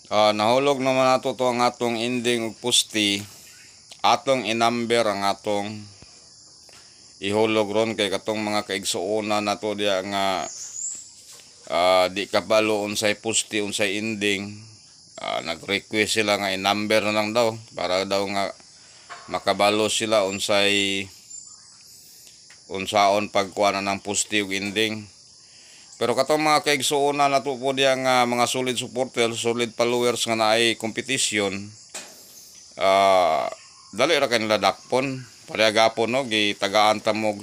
Nahulog naman nato to ang atong ending ug pusti. Atong inumber ang atong ihulog ron kay katong mga kaigsuonan nato diya nga di kabalo unsay pusti unsay ending. Nag-request sila nga i-number na lang daw para daw nga makabalo sila unsaon pagkuha na ng pusti ug ending. Pero katong mga kaigsuonan nato po diya nga mga solid supporters, solid followers nga naay kompetisyon, dali ra kay nila dakpon. Pareha gapon no, gitagaan ta mo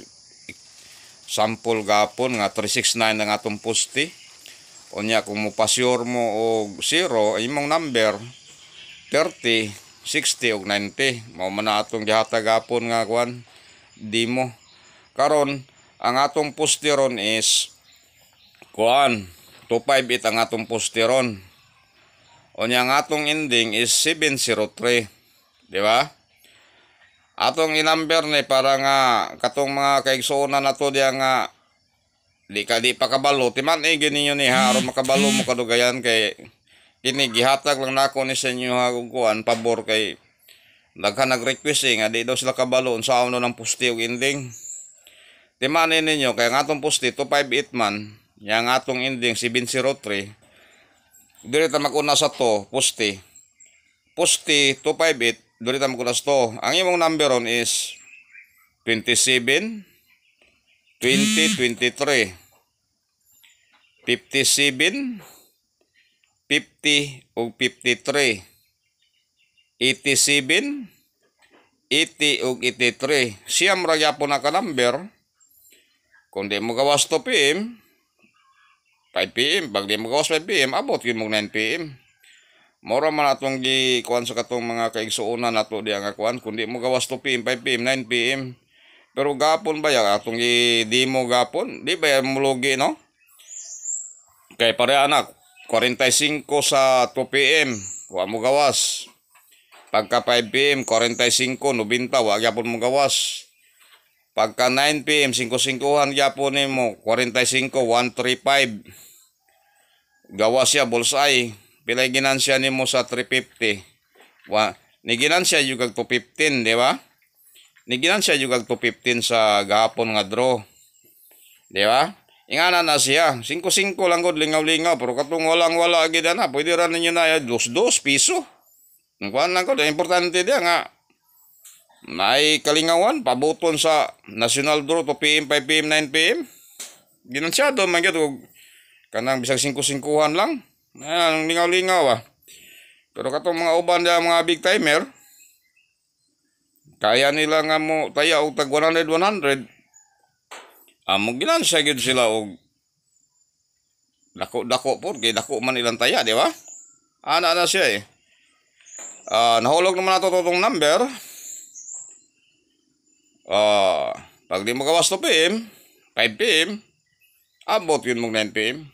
sample gapon nga 369 ang atong pusti. Unya kung mo pasyur mo og 0 imong number 30, 60 ug 90 mao man atong gihatag gapon nga kuan demo. Karon ang atong pusti ron is kuan 258 ang atong pusti ron. Unya ang atong ending is 703, di ba? Atong i-number ni para nga katong mga kaigsuonan nato diya nga di pa kabalo timan gininyo ni ha aron makabalo mo kadugayan kay kini gihatag lang nako ni sa inyo ha kuan pabor kay daghan nag-request nga di daw sila kabalo unsaon no ng pusti ug ending. Timan ninyo kay ang atong pusti 258 man, yang atong ending 703. Dili ta maguna sa to pusti 258. Dili ta maguna sa to. Ang imong number ron is 27, 20, 23, 57, 50 ug 53, 87, 80 ug 83. Siyam ra gyapon na ka number. Kung di mo gawas 2 PM 5 PM, pag di mo gawas 5 PM abot yun mo 9 PM. Mora man atong gikuan sa katong mga kaigsuonan nato diya nga kuan kung di mo gawas 2 PM 5 PM 9 PM. Pero gapon ba ya atong demo gapon di ba mulugi no? Kay pare anak 45 sa 2 PM wa mo gawas. Pagka 5 PM 45 90 wa gyapon mo gawas. Pagka 9 PM 5-5han gyapon nimo 45 135. Gawas siya bullseye. Pilay ginansya nimo sa 350. Ni ginansya yung 215, di ba? Ni ginansya yung 215 sa gahapon nga draw. Di ba? Ingana na siya. 5-5 lang gud lingaw-lingaw pero katong walang-wala gid na. Pwede ra ninyo na 2 piso. Ang kuan lang ko, importante dia nga may kalingawan pabuton sa national draw 2 PM 5 PM 9 PM. Ginansyado man gyud kanang bisag 5-5han lang. Ang lingaw-lingaw Pero katong mga uban dia mga big timer kaya nila nga mo taya og tag 100. Amo ginansya gyud sila og dako po kay dako man ilang taya, di ba? Ana na siya nahulog naman nato tong number. Pag di mo gawas 2 PM 5 PM abot yun mong 9 PM.